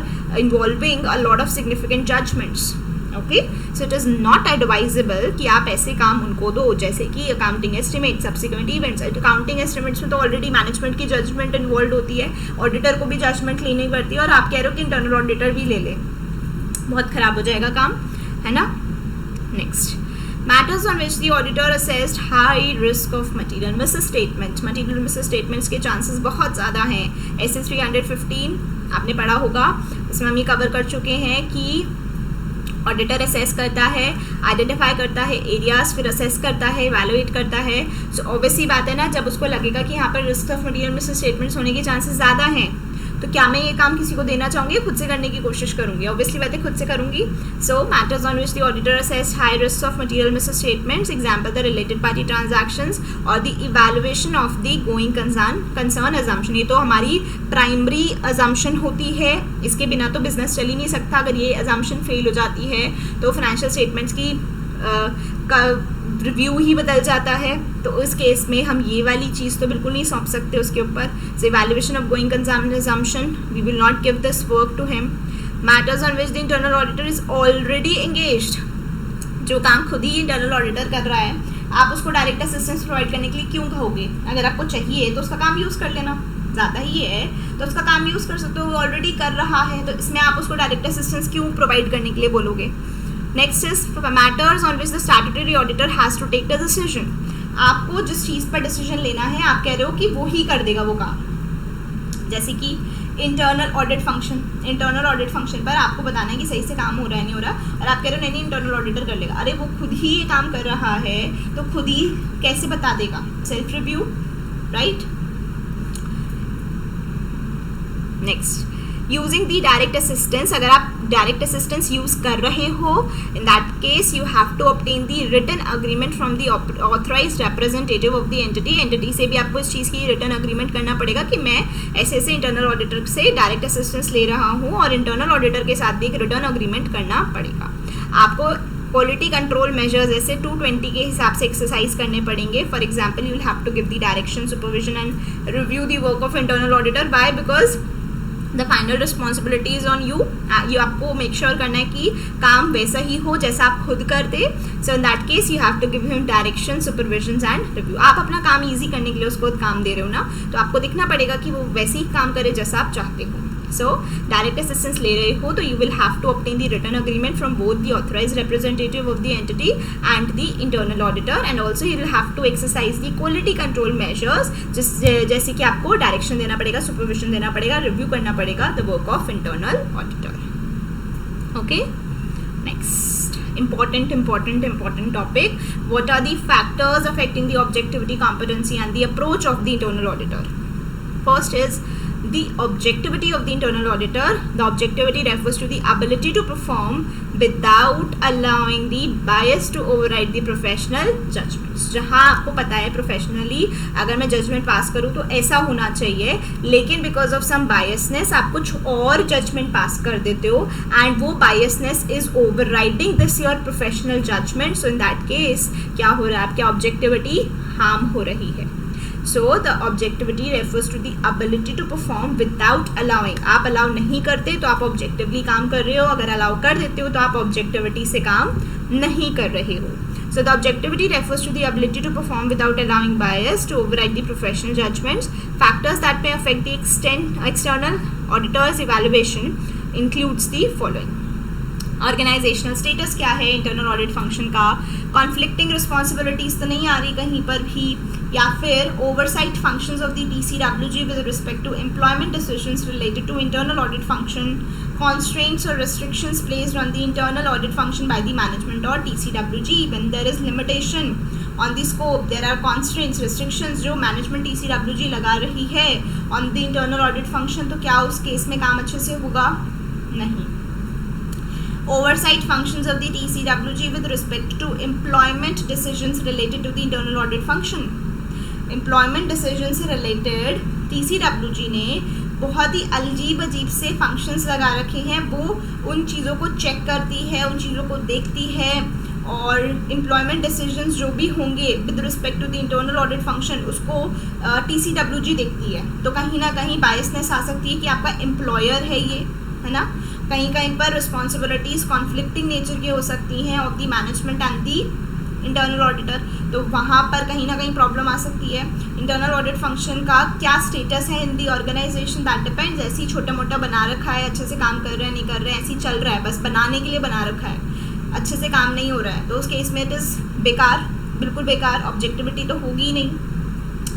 involving a lot of significant judgments. Okay, so it is not advisable कि आप ऐसे काम उनको दो जैसे कि accounting estimate, subsequent events. Accounting estimates में तो ऑलरेडी मैनेजमेंट की जजमेंट इन्वॉल्व होती है, ऑडिटर को भी जजमेंट लेनी पड़ती है, और आप कह रहे हो कि इंटरनल ऑडिटर भी ले ले, बहुत ख़राब हो जाएगा काम, है ना. Next, matters on which the auditor assessed high risk of material misstatement. Material misstatements के चांसेस बहुत ज़्यादा हैं. SS 315 आपने पढ़ा होगा, इसमें हम ये कवर कर चुके हैं कि ऑडिटर असेस करता है, आइडेंटिफाई करता है एरियाज, फिर असेस करता है, इवैल्यूएट करता है. सो ऑब्वियसली बात है ना, जब उसको लगेगा कि यहाँ पर रिस्क ऑफ मटीरियल मिसस्टेटमेंट्स होने के चांसेस ज़्यादा हैं, तो क्या मैं ये काम किसी को देना चाहूँगी? खुद से करने की कोशिश करूँगी, ऑब्वियसली बात है खुद से करूँगी. So matters on which the auditor assess high risk of material misstatements, example the related party transactions और the evaluation of the going concern assumption. ये तो हमारी प्राइमरी अजम्पशन होती है, इसके बिना तो बिजनेस चल ही नहीं सकता. अगर ये अजम्पशन फेल हो जाती है तो फाइनेंशियल स्टेटमेंट्स की का रिव्यू ही बदल जाता है. तो उस केस में हम ये वाली चीज़ तो बिल्कुल नहीं सौंप सकते उसके ऊपर. So evaluation of going concern assumption, we will not give this work to him. Matters on which the internal auditor is already engaged, जो काम खुद ही इंटरनल ऑडिटर कर रहा है, आप उसको डायरेक्ट असिस्टेंस प्रोवाइड करने के लिए क्यों कहोगे? अगर आपको चाहिए तो उसका काम यूज़ कर लेना, ज़्यादा ही है तो उसका काम यूज़ कर सकते हो, वो ऑलरेडी कर रहा है, तो इसमें आप उसको डायरेक्ट असिस्टेंस क्यों प्रोवाइड करने के लिए बोलोगे? Next is matters on which the statutory auditor has to take the decision. आपको जिस चीज़ पर डिसीजन लेना है, आप कह रहे हो कि वो ही कर देगा वो काम. जैसे कि इंटरनल ऑडिट फंक्शन पर आपको बताना है कि सही से काम हो रहा है नहीं हो रहा, और आप कह रहे हो नहीं इंटरनल ऑडिटर कर लेगा. अरे वो खुद ही ये काम कर रहा है तो खुद ही कैसे बता देगा? Self review, right. Next, using the direct assistance. अगर आप डायरेक्ट असिस्टेंस यूज़ कर रहे हो, in that case you have to obtain the written agreement from the authorised representative of the entity से भी आपको इस चीज़ की रिटन अग्रीमेंट करना पड़ेगा कि मैं ऐसे ऐसे इंटरनल ऑडिटर से डायरेक्ट असिस्टेंस ले रहा हूँ, और इंटरनल ऑडिटर के साथ भी एक रिटर्न अग्रीमेंट करना पड़ेगा. आपको क्वालिटी कंट्रोल मेजर्स ऐसे 220 के हिसाब से एक्सरसाइज करने पड़ेंगे. For example, you will have to give the direction, supervision and review the work of internal auditor. By because the final responsibility is on you. आपको मेक श्योर करना है कि काम वैसा ही हो जैसा आप खुद करते. So in that case you have to give him direction, supervision and review. आप अपना काम ईजी करने के लिए उसको काम दे रहे हो ना, तो आपको दिखना पड़ेगा कि वो वैसे ही काम करे जैसा आप चाहते हो. सो डायरेक्ट असिस्टेंस ले रहे हो तो you will have to obtain the written agreement from both the authorised representative of the entity and the internal auditor, and also you will have to exercise the quality control measures, जैसे कि आपको direction देना पड़ेगा, supervision देना पड़ेगा, review करना पड़ेगा the work of internal auditor. Okay, next important topic. What are the factors affecting the objectivity, competency and the approach of the internal auditor? First is the objectivity of the internal auditor. The objectivity refers to the ability to perform without allowing the bias to override the professional judgments. जहाँ आपको पता है professionally अगर मैं judgement पास करूँ तो ऐसा होना चाहिए, लेकिन बिकॉज ऑफ सम बायसनेस आप कुछ और जजमेंट पास कर देते हो, एंड वो biasness is overriding this your professional judgement. So in that case क्या हो रहा है? आपकी ऑब्जेक्टिविटी हार्म हो रही है. So the objectivity refers to the ability to perform without allowing. आप allow नहीं करते तो आप objectively काम कर रहे हो, अगर allow कर देते हो तो आप objectivity से काम नहीं कर रहे हो. So the objectivity refers to the ability to perform without allowing bias to override the professional judgments. Factors that may affect the external auditor's evaluation includes the following. Organisational status क्या है internal audit function का, conflicting responsibilities तो नहीं आ रही कहीं पर भी, या फिर oversight functions of the TCWG with respect to employment decisions related to internal audit function, constraints or restrictions placed on the internal audit function by the management or TCWG. When there is limitation on the scope, there are constraints, restrictions जो management TCWG लगा रही है on the internal audit function, तो क्या उस case में काम अच्छे से होगा? नहीं. Oversight functions of the TCWG with respect to employment decisions related to the internal audit function. Employment decisions से related TCWG ने बहुत ही अजीब अजीब से फंक्शंस लगा रखे हैं. वो उन चीज़ों को चेक करती है, उन चीज़ों को देखती है, और एम्प्लॉयमेंट डिसीजंस जो भी होंगे with respect to the internal audit function उसको TCWG देखती है. तो कहीं ना कहीं बायसनेस आ सकती है कि आपका एम्प्लॉयर है ये, है ना. कहीं कहीं पर रिस्पॉन्सिबिलिटीज़ कॉन्फ्लिक्टिंग नेचर की हो सकती हैं of the management and the internal auditor, तो वहाँ पर कहीं ना कहीं प्रॉब्लम आ सकती है. इंटरनल ऑडिट फंक्शन का क्या स्टेटस है इन दी ऑर्गेनाइजेशन, दैट डिपेंड्स. ऐसे ही छोटा मोटा बना रखा है, अच्छे से काम कर रहे हैं नहीं कर रहे हैं, ऐसे ही चल रहा है, बस बनाने के लिए बना रखा है, अच्छे से काम नहीं हो रहा है, तो उस केस में इट इज़ बेकार, बिल्कुल बेकार. ऑब्जेक्टिविटी तो होगी ही नहीं.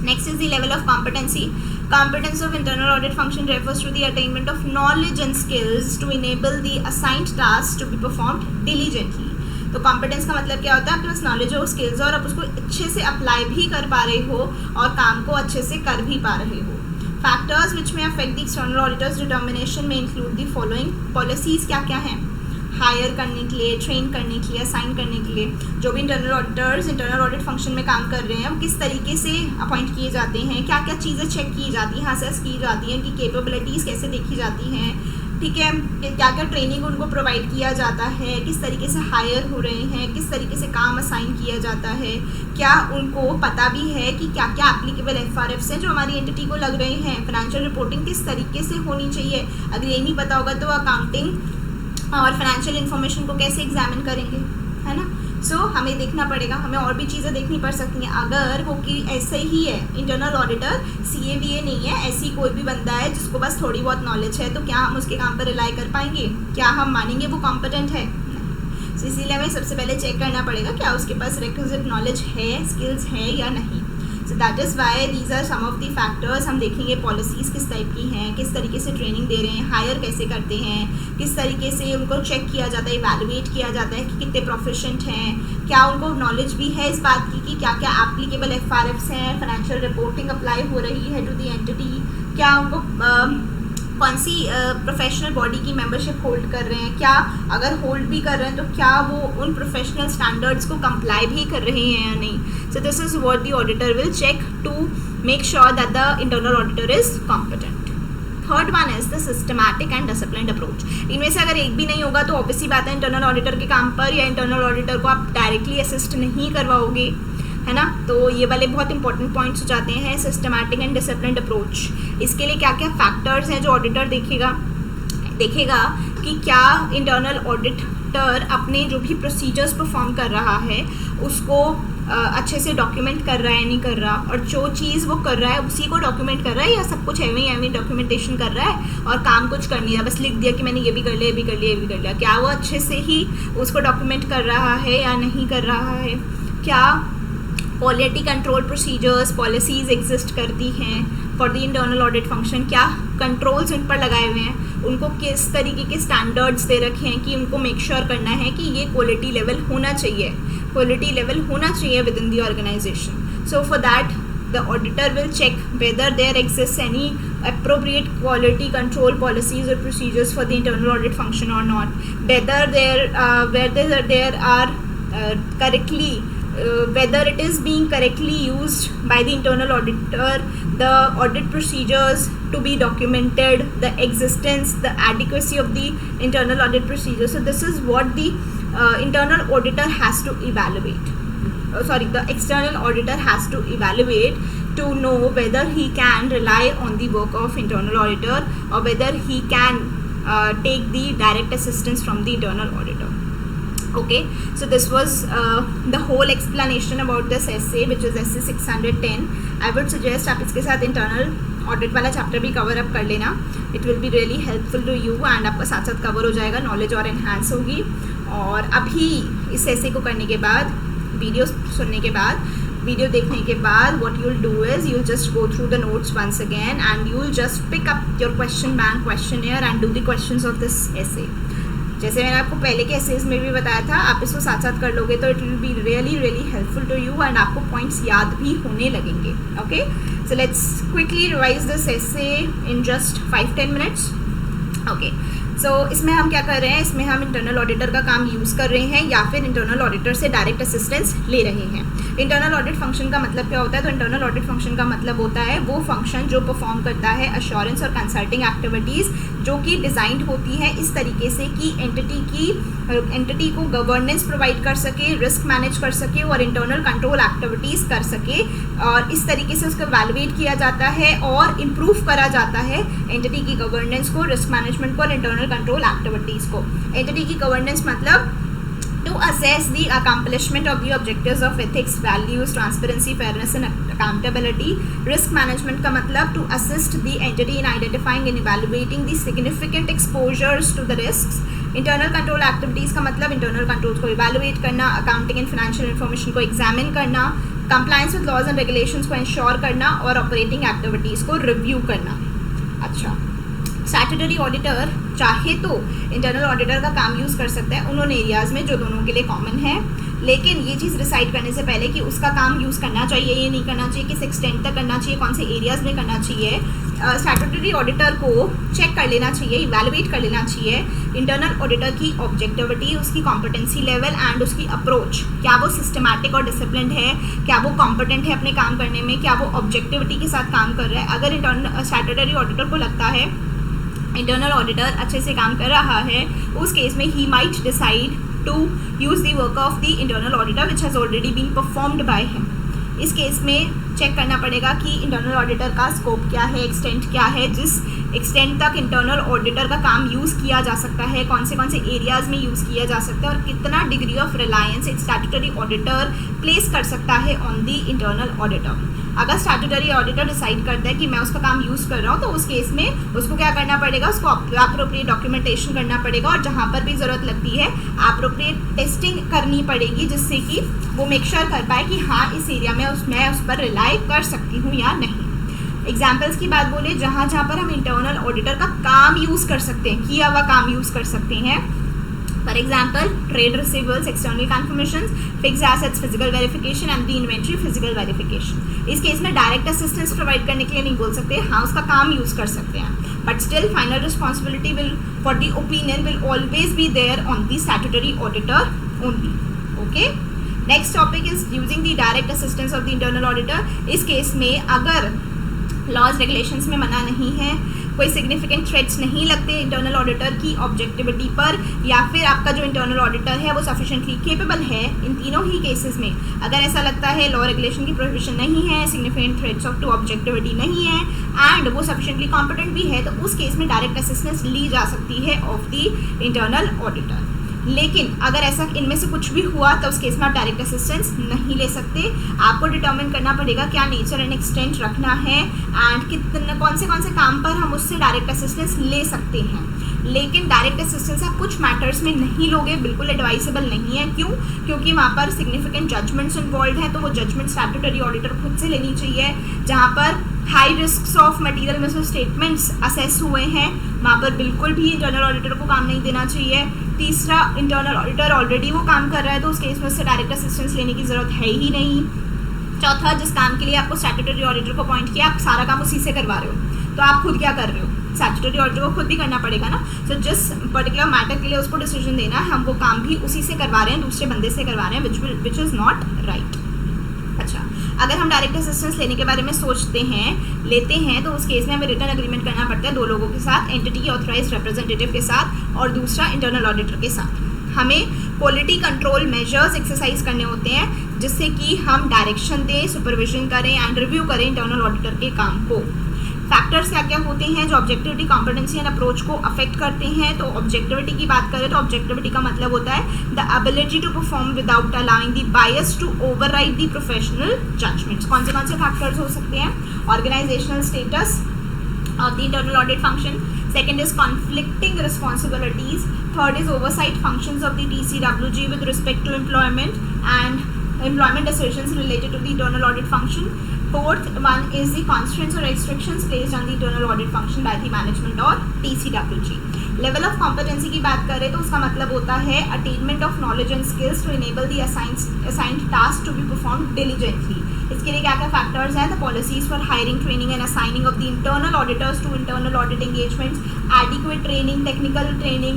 Next is the level of competency. Competence of internal audit function refers to the attainment of knowledge and skills to enable the assigned tasks to be performed diligently. तो competence का मतलब क्या होता है? आपके पास नॉलेज हो, स्किल्स हो, और आप उसको अच्छे से अप्लाई भी कर पा रहे हो और काम को अच्छे से कर भी पा रहे हो. फैक्टर्स विच में affect the external auditors determination में इंक्लूड द फॉलोइंग. पॉलिसीज़ क्या क्या हैं हायर करने के लिए, ट्रेन करने के लिए, असाइन करने के लिए. जो भी internal auditors internal audit function में काम कर रहे हैं वो किस तरीके से अपॉइंट किए जाते हैं, क्या क्या चीज़ें चेक की जाती हैं, असेस की जाती हैं, कि कैपेबिलिटीज़ कैसे देखी जाती हैं, ठीक है, क्या क्या ट्रेनिंग उनको प्रोवाइड किया जाता है, किस तरीके से हायर हो रहे हैं, किस तरीके से काम असाइन किया जाता है, क्या उनको पता भी है कि क्या क्या एप्लीकेबल FRFs हैं जो हमारी एंटिटी को लग रहे हैं, फाइनेंशियल रिपोर्टिंग किस तरीके से होनी चाहिए. अगर ये नहीं पता होगा तो अकाउंटिंग और फाइनेंशियल इन्फॉर्मेशन को कैसे एग्जामिन करेंगे, है ना. सो हमें देखना पड़ेगा, हमें और भी चीज़ें देखनी पड़ सकती हैं. अगर वो कि ऐसे ही है इंटरनल ऑडिटर CA नहीं है, ऐसी कोई भी बंदा है जिसको बस थोड़ी बहुत नॉलेज है, तो क्या हम उसके काम पर रिलाई कर पाएंगे? क्या हम मानेंगे वो कॉम्पिटेंट है? नहीं. सो इसीलिए हमें सबसे पहले चेक करना पड़ेगा क्या उसके पास रिक्विजिट नॉलेज है, स्किल्स है या नहीं. So that is why these are some of the factors. हम देखेंगे पॉलिसीज़ किस टाइप की हैं, किस तरीके से ट्रेनिंग दे रहे हैं, हायर कैसे करते हैं, किस तरीके से उनको चेक किया जाता है, इवैल्यूएट किया जाता है कि कितने प्रोफिशिएंट हैं, क्या उनको नॉलेज भी है इस बात की कि क्या क्या एप्लीकेबल FRFs हैं, फाइनेंशियल रिपोर्टिंग अप्लाई हो रही है टू दी एंटिटी, क्या उनको कौन सी प्रोफेशनल बॉडी की मेंबरशिप होल्ड कर रहे हैं, क्या अगर होल्ड भी कर रहे हैं तो क्या वो उन प्रोफेशनल स्टैंडर्ड्स को कंप्लाई भी कर रहे हैं या नहीं. So this is what the auditor will check to make sure that the internal auditor is competent. Third one is the systematic and disciplined approach. इनमें से अगर एक भी नहीं होगा तो ऑब्वियसली बात है इंटरनल ऑडिटर के काम पर या इंटरनल ऑडिटर को आप डायरेक्टली असिस्ट नहीं करवाओगे, है ना. तो ये वाले बहुत इंपॉर्टेंट पॉइंट्स हो जाते हैं. सिस्टमैटिक एंड डिसिप्लिन्ड अप्रोच, इसके लिए क्या क्या फैक्टर्स हैं जो ऑडिटर देखेगा कि क्या इंटरनल ऑडिटर अपने जो भी प्रोसीजर्स परफॉर्म कर रहा है उसको अच्छे से डॉक्यूमेंट कर रहा है नहीं कर रहा, और जो चीज़ वो कर रहा है उसी को डॉक्यूमेंट कर रहा है, या सब कुछ एवं डॉक्यूमेंटेशन कर रहा है और काम कुछ कर नहीं रहा, बस लिख दिया कि मैंने ये भी कर लिया, ये भी कर लिया, ये भी कर लिया. क्या वो अच्छे से ही उसको डॉक्यूमेंट कर रहा है या नहीं कर रहा है. क्या quality control procedures policies exist करती हैं for the internal audit function, क्या कंट्रोल्स उन पर लगाए हुए हैं, उनको किस तरीके के स्टैंडर्ड्स दे रखे हैं कि उनको मेक श्योर करना है कि ये क्वालिटी लेवल होना चाहिए within the organisation. So for that the auditor will check whether there exists any appropriate quality control policies or procedures for the internal audit function or not, whether there are correctly whether it is being correctly used by the internal auditor, the audit procedures to be documented, the existence, the adequacy of the internal audit procedure. So this is what the internal auditor has to evaluate. The external auditor has to evaluate to know whether he can rely on the work of internal auditor or whether he can take the direct assistance from the internal auditor. Okay, so this was the whole explanation about this essay, which is essay 610. I would suggest आप इसके साथ internal audit वाला chapter भी cover up कर लेना. It will be really helpful to you and आपका साथ साथ cover हो जाएगा, knowledge और enhance होगी. और अभी इस essay को करने के बाद, वीडियो सुनने के बाद, वीडियो देखने के बाद what you'll do is you'll just go through the notes once again and you'll just pick up your question bank questionnaire and do the questions of this essay. जैसे मैंने आपको पहले के एसेज में भी बताया था, आप इसको साथ साथ कर लोगे तो it will be really helpful to you and आपको पॉइंट्स याद भी होने लगेंगे. Okay, so let's quickly revise this essay in just 5-10 minutes. Okay, so इसमें हम क्या कर रहे हैं, इसमें हम इंटरनल ऑडिटर का काम यूज़ कर रहे हैं या फिर इंटरनल ऑडिटर से डायरेक्ट असिस्टेंस ले रहे हैं. इंटरनल ऑडिट फंक्शन का मतलब क्या होता है? तो इंटरनल ऑडिट फंक्शन का मतलब होता है वो फंक्शन जो परफॉर्म करता है अश्योरेंस और कंसल्टिंग एक्टिविटीज़ जो कि डिज़ाइंड होती है इस तरीके से कि एंटिटी को गवर्नेंस प्रोवाइड कर सके, रिस्क मैनेज कर सके और इंटरनल कंट्रोल एक्टिविटीज़ कर सके. और इस तरीके से उसको वैल्यूएट किया जाता है और इम्प्रूव करा जाता है एंटिटी की गवर्नेंस को, रिस्क मैनेजमेंट को और इंटरनल कंट्रोल एक्टिविटीज़ को. एंटिटी की गवर्नेंस मतलब to assess the accomplishment of the objectives of ethics, values, transparency, fairness and accountability. Risk management का मतलब to assist the entity in identifying and evaluating the significant exposures to the risks. Internal control activities का मतलब internal controls को evaluate करना, accounting and financial information को examine करना, compliance with laws and regulations को ensure करना और operating activities को review करना. अच्छा, स्टैट्यूटरी ऑडिटर चाहे तो इंटरनल ऑडिटर का काम यूज़ कर सकता है उन एरियाज़ में जो दोनों के लिए कॉमन है, लेकिन ये चीज़ डिसाइड करने से पहले कि उसका काम यूज़ करना चाहिए या नहीं करना चाहिए, किस एक्सटेंट तक करना चाहिए, कौन से एरियाज़ में करना चाहिए, स्टैट्यूटरी ऑडिटर को चेक कर लेना चाहिए, इवैल्यूएट कर लेना चाहिए इंटरनल ऑडिटर की ऑब्जेक्टिविटी, उसकी कॉम्पिटेंसी लेवल एंड उसकी अप्रोच. क्या वो सिस्टमैटिक और डिसिप्लिन है, क्या वो कॉम्पिटेंट है अपने काम करने में, क्या वो ऑब्जेक्टिविटी के साथ काम कर रहा है. अगर इंटरनल स्टैट्यूटरी ऑडिटर को लगता है इंटरनल ऑडिटर अच्छे से काम कर रहा है, उस केस में he might decide to use the work of the internal auditor which has already been performed by him. इस केस में चेक करना पड़ेगा कि इंटरनल ऑडिटर का स्कोप क्या है, एक्सटेंट क्या है, जिस एक्सटेंट तक इंटरनल ऑडिटर का काम यूज़ किया जा सकता है, कौन से एरियाज़ में यूज़ किया जा सकता है और कितना डिग्री ऑफ रिलायंस एक स्टैट्यूटरी ऑडिटर प्लेस कर सकता है ऑन दी इंटरनल ऑडिटर. अगर स्टैट्यूटरी ऑडिटर डिसाइड करता है कि मैं उसका काम यूज़ कर रहा हूँ तो उस केस में उसको क्या करना पड़ेगा, उसको अप्रोप्रिएट डॉक्यूमेंटेशन करना पड़ेगा और जहाँ पर भी ज़रूरत लगती है अप्रोप्रिएट टेस्टिंग करनी पड़ेगी जिससे कि वो मेक श्योर कर पाए कि हाँ इस एरिया में मैं उस पर रिलाई कर सकती हूँ या नहीं. एग्जाम्पल्स की बात बोले जहाँ पर हम इंटरनल ऑडिटर का काम यूज़ कर सकते हैं, किया हुआ काम यूज़ कर सकते हैं. For example trade receivers, external confirmations, fixed assets physical verification and the inventory physical verification. इस केस में डायरेक्ट असिस्टेंस प्रोवाइड करने के लिए नहीं बोल सकते, हाँ उसका काम यूज़ कर सकते हैं, but still final responsibility will for the opinion will always be there on the statutory auditor only. Okay, next topic is using the direct assistance of the internal auditor. इस केस में अगर laws regulations में मना नहीं है, कोई significant threats नहीं लगते इंटरनल ऑडिटर की ऑब्जेक्टिविटी पर, या फिर आपका जो इंटरनल ऑडिटर है वो सफिशिएंटली केपेबल है, इन तीनों ही केसेस में अगर ऐसा लगता है लॉ रेगुलेशन की प्रोहिबिशन नहीं है, significant threats of to objectivity नहीं है एंड वो सफिशिएंटली कॉम्पिटेंट भी है, तो उस केस में डायरेक्ट असिस्टेंस ली जा सकती है ऑफ द इंटरनल ऑडिटर. लेकिन अगर ऐसा इनमें से कुछ भी हुआ तो उस केस में आप डायरेक्ट असिस्टेंस नहीं ले सकते. आपको डिटर्मिन करना पड़ेगा क्या नेचर एंड एक्सटेंट रखना है एंड कितने कौन से काम पर हम उससे डायरेक्ट असिस्टेंस ले सकते हैं. लेकिन डायरेक्ट असिस्टेंस आप कुछ मैटर्स में नहीं लोगे, बिल्कुल एडवाइसेबल नहीं है. क्यों? क्योंकि वहाँ पर सिग्निफिकेंट जजमेंट्स इन्वॉल्व हैं, तो वो जजमेंट स्टैट्यूटरी ऑडिटर खुद से लेनी चाहिए. जहाँ पर high risk of material miss statements assess हुए हैं वहाँ पर बिल्कुल भी इंटरनल ऑडिटर को काम नहीं देना चाहिए. तीसरा, इंटरनल ऑडिटर ऑलरेडी वो काम कर रहा है तो उस केस में उससे डायरेक्ट असिस्टेंस लेने की ज़रूरत है ही नहीं. चौथा, जिस काम के लिए आपको स्टैट्यूटरी ऑडिटर को अपॉइंट किया आप सारा काम उसी से करवा रहे हो, तो आप खुद क्या कर रहे हो, स्टैट्यूटरी ऑडिटर को खुद भी करना पड़ेगा ना. तो जिस पर्टिकुलर मैटर के लिए उसको डिसीजन देना है हम वो काम भी उसी से करवा रहे हैं, दूसरे बंदे से करवा रहे हैं, विच इज़ नॉट राइट. अच्छा, अगर हम डायरेक्ट असिस्टेंस लेने के बारे में लेते हैं तो उस केस में हमें रिटर्न एग्रीमेंट करना पड़ता है दो लोगों के साथ, एंटिटी के ऑथराइज्ड रिप्रेजेंटेटिव के साथ और दूसरा इंटरनल ऑडिटर के साथ. हमें क्वालिटी कंट्रोल मेजर्स एक्सरसाइज करने होते हैं जिससे कि हम डायरेक्शन दें, सुपरविजन करें एंड रिव्यू करें इंटरनल ऑडिटर के काम को। फैक्टर्स क्या क्या होते हैं जो ऑब्जेक्टिविटी, कॉम्पिटेंसी एंड अप्रोच को अफेक्ट करते हैं? तो ऑब्जेक्टिविटी की बात करें तो ऑब्जेक्टिविटी का मतलब होता है the ability to perform without allowing the bias to override the professional judgements. कौन से फैक्टर्स हो सकते हैं? Organisational status of the internal audit function. Second is conflicting responsibilities. Third is oversight functions of the TCWG with respect to employment and employment decisions related to the internal audit function. Fourth one is the constraints or restrictions placed on the internal audit function by the management or TCWG. Level of competency की बात करें तो उसका मतलब होता है attainment of knowledge and skills to enable the assigned task to be performed diligently. इसके लिए क्या क्या फैक्टर्स हैं? The policies for hiring, training and assigning of the internal auditors to internal audit engagements, adequate training, technical training,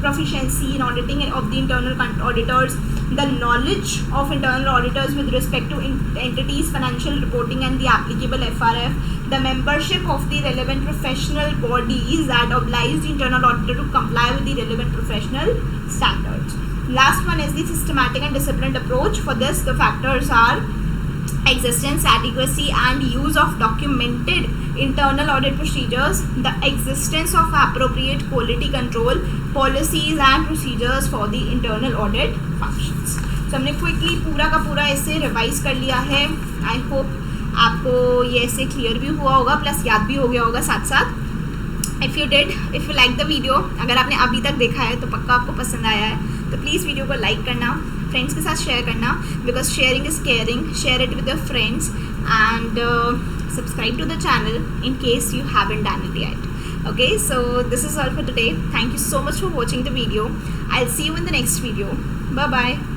proficiency in auditing of the internal auditors, the knowledge of internal auditors with respect to entities, financial reporting and the applicable FRF, the membership of the relevant professional bodies that oblige the internal auditor to comply with the relevant professional standards. Last one is the systematic and disciplined approach. For this, the factors are existence, adequacy and use of documented internal audit procedures, the existence of appropriate quality control policies and procedures for the internal audit functions. So हमने quickly पूरा का पूरा ऐसे revise कर लिया है। I hope आपको ये ऐसे क्लियर भी हुआ होगा प्लस याद भी हो गया होगा साथ साथ। If you like the video, अगर आपने अभी तक देखा है तो पक्का आपको पसंद आया है तो प्लीज़ वीडियो को लाइक करना, फ्रेंड्स के साथ शेयर करना, because sharing is caring. Share it with your friends and subscribe to the channel in case you haven't done it yet. Okay, so this is all for today. Thank you so much for watching the video. I'll see you in the next video. Bye bye.